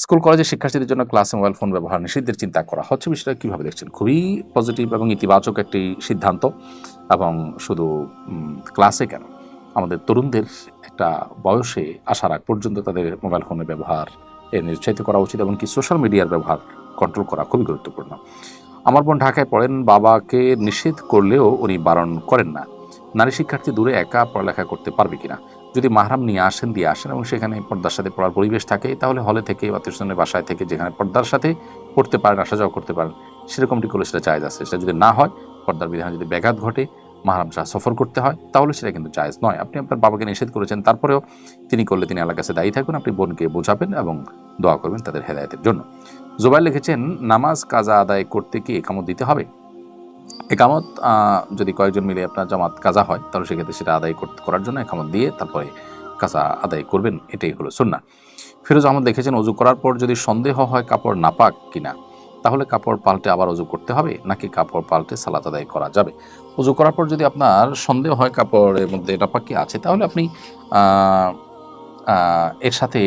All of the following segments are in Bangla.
স্কুল কলেজের শিক্ষার্থীদের জন্য ক্লাসে মোবাইল ফোন ব্যবহার নিষিদ্ধের চিন্তা করা হচ্ছে, বিষয়টা কীভাবে দেখছেন? খুবই পজিটিভ এবং ইতিবাচক একটি সিদ্ধান্ত। এবং শুধু ক্লাসে কেন, আমাদের তরুণদের একটা বয়সে আসার আগ পর্যন্ত তাদের মোবাইল ফোনের ব্যবহার নিরুৎসাহিত করা উচিত, এবং কি সোশ্যাল মিডিয়ার ব্যবহার কন্ট্রোল করা খুবই গুরুত্বপূর্ণ। আমার বোন ঢাকায় পড়েন, বাবাকে নিষেধ করলেও উনি বারণ করেন না। নারী শিক্ষার্থী দূরে একা পড়ালেখা করতে পারবে কিনা? যদি মাহরাম নিয়ে আসেন, দিয়ে আসেন এবং সেখানে পর্দার সাথে পড়ার পরিবেশ থাকে, তাহলে হলে থেকে বা আত্মীয়স্বজনের বাসায় থেকে যেখানে পর্দার সাথে পড়তে পারেন, আসা যাওয়া করতে পারেন, সেরকমটি করলে সেটা জায়েজ আছে। সেটা যদি না হয়, পর্দার বিধানে যদি ব্যাঘাত ঘটে, মাহরাম ছাড়া সফর করতে হয়, তাহলে সেটা কিন্তু জায়েজ নয়। আপনি আপনার বাবাকে নিষেধ করেছেন, তারপরেও তিনি করলে তিনি আল্লাহর কাছে দায়ী থাকুন। আপনি বোনকে বোঝাবেন এবং দোয়া করবেন তাদের হেদায়েতের জন্য। জুবাইর লিখেছেন, নামাজ কাজা আদায় করতে কি একামত দিতে হবে? একামত যদি কয়েকজন মিলে আপনার জামাত কাজা হয়, তাহলে সেক্ষেত্রে সেটা আদায় করার জন্য একামত দিয়ে তারপরে কাজা আদায় করবেন, এটাই হলো সুন্নাহ। ফিরোজ আহমদ লিখেছেন, অজু করার পর যদি সন্দেহ হয় কাপড় নাপাক কিনা, তাহলে কাপড় পাল্টে আবার অজু করতে হবে, নাকি কাপড় পাল্টে সালাত আদায় করা যাবে? অজু করার পর যদি আপনার সন্দেহ হয় কাপড়ের মধ্যে নাপাক কি আছে, তাহলে আপনি এর সাথে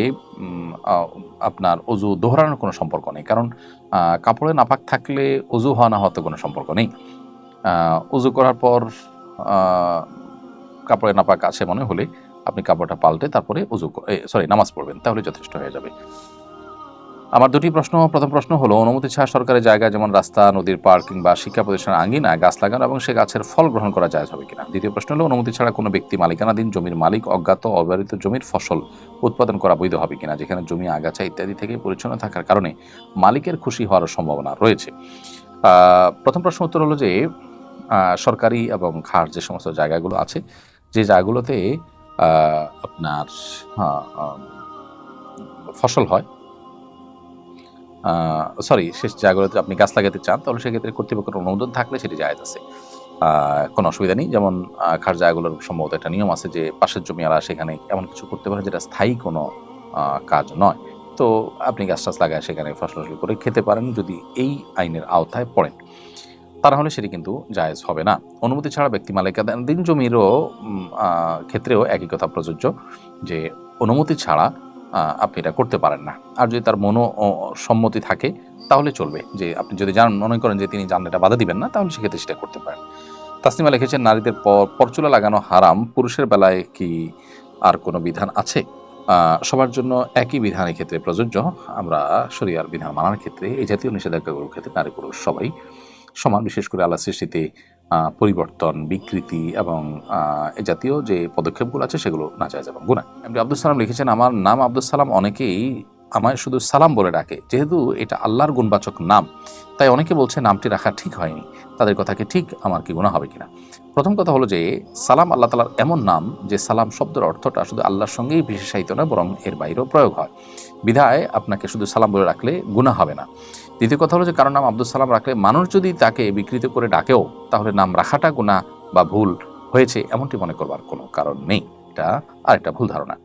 আপনার অজু দোহরানোর কোনো সম্পর্ক নেই। কারণ কাপড়ে নাপাক থাকলে অজু হওয়া না হওয়াতে কোনো সম্পর্ক নেই। অজু করার পর কাপড়ে নাপাক আছে মনে হলে আপনি কাপড়টা পাল্টে তারপরে নামাজ পড়বেন, তাহলে যথেষ্ট হয়ে যাবে। আমার দুটি প্রশ্ন। প্রথম প্রশ্ন হলো, অনুমতি ছাড়া সরকারি জায়গায় যেমন রাস্তা, নদীর পাড় কিংবা শিক্ষা প্রতিষ্ঠানের আঙ্গিনায় গাছ লাগানো এবং সে গাছের ফল গ্রহণ করা জায়েজ হবে কিনা? দ্বিতীয় প্রশ্ন হলো, অনুমতি ছাড়া কোনো ব্যক্তি মালিকানাধীন জমির মালিক অজ্ঞাত অব্যবহৃত জমির ফসল উৎপাদন করা বৈধ হবে কিনা, যেখানে জমি আগাছা ইত্যাদি থেকে পরিচ্ছন্ন থাকার কারণে মালিকের খুশি হওয়ার সম্ভাবনা রয়েছে? প্রথম প্রশ্ন উত্তর হলো যে সরকারি এবং খাস যে সমস্ত জায়গাগুলো আছে, যে জায়গাগুলোতে আপনার ফসল হয়, শেষ জায়গাগুলোতে আপনি গাছ লাগাতে চান, তাহলে সেক্ষেত্রে কর্তৃপক্ষের অনুমোদন থাকলে সেটি জায়েজ আছে, কোনো অসুবিধা নেই। যেমন খাস জায়গাগুলোর সম্ভবত একটা নিয়ম আছে যে পাশের জমিওয়ালা সেখানে এমন কিছু করতে পারে যেটা স্থায়ী কোনো কাজ নয়, তো আপনি গাছ টাছ লাগায় সেখানে ফসল করে খেতে পারেন, যদি এই আইনের আওতায় পড়েন। তা না হলে সেটি কিন্তু জায়েজ হবে না। অনুমতি ছাড়া ব্যক্তি মালিকানাধীন জমিরও ক্ষেত্রেও একই কথা প্রযোজ্য, যে অনুমতি ছাড়া আপনি এটা করতে পারেন না। আর যদি তার সম্মতি থাকে তাহলে চলবে, যে আপনি যদি মনে করেন যে তিনি এটা বাধা দিবেন না, তাহলে সেক্ষেত্রে সেটা করতে পারেন। তাসনিমা লিখেছেন, নারীদের পরচুলা লাগানো হারাম, পুরুষের বেলায় কি আর কোনো বিধান আছে? সবার জন্য একই বিধান এক্ষেত্রে প্রযোজ্য। আমরা শরিয়ার বিধান মানার ক্ষেত্রে, এই জাতীয় নিষেধাজ্ঞাগুলোর ক্ষেত্রে নারী পুরুষ সবাই সমান। বিশেষ করে আল্লাহ সৃষ্টিতে পরিবর্তন, বিকৃতি এবং এ জাতীয় যে পদক্ষেপগুলো আছে সেগুলো নাজায়েজ এবং গুনাহ। এমনি আব্দুল সালাম লিখেছেন, আমার নাম আব্দুল সালাম, অনেকেই আমায় শুধু সালাম বলে ডাকে, যেহেতু এটা আল্লাহর গুণবাচক নাম, তাই অনেকে বলছে নামটি রাখা ঠিক হয়নি, তাদের কথা কি ঠিক? আমার কি গুনাহ হবে কিনা? প্রথম কথা হলো যে সালাম আল্লাহ তাআলার এমন নাম যে সালাম শব্দের অর্থটা শুধু আল্লাহর সঙ্গেই বিশেষায়িত নয়, বরং এর বাইরেও প্রয়োগ হয়, বিধায় আপনাকে শুধু সালাম বলে রাখলে গুনাহ হবে না। দ্বিতীয় কথা হলো যে কারো নাম আব্দুল সালাম রাখলে মানুষ যদি তাকে বিকৃত করে ডাকেও, তাহলে নাম রাখাটা গুনাহ বা ভুল হয়েছে এমনটি মনে করবার কোনো কারণ নেই। এটা আরেকটা ভুল ধারণা।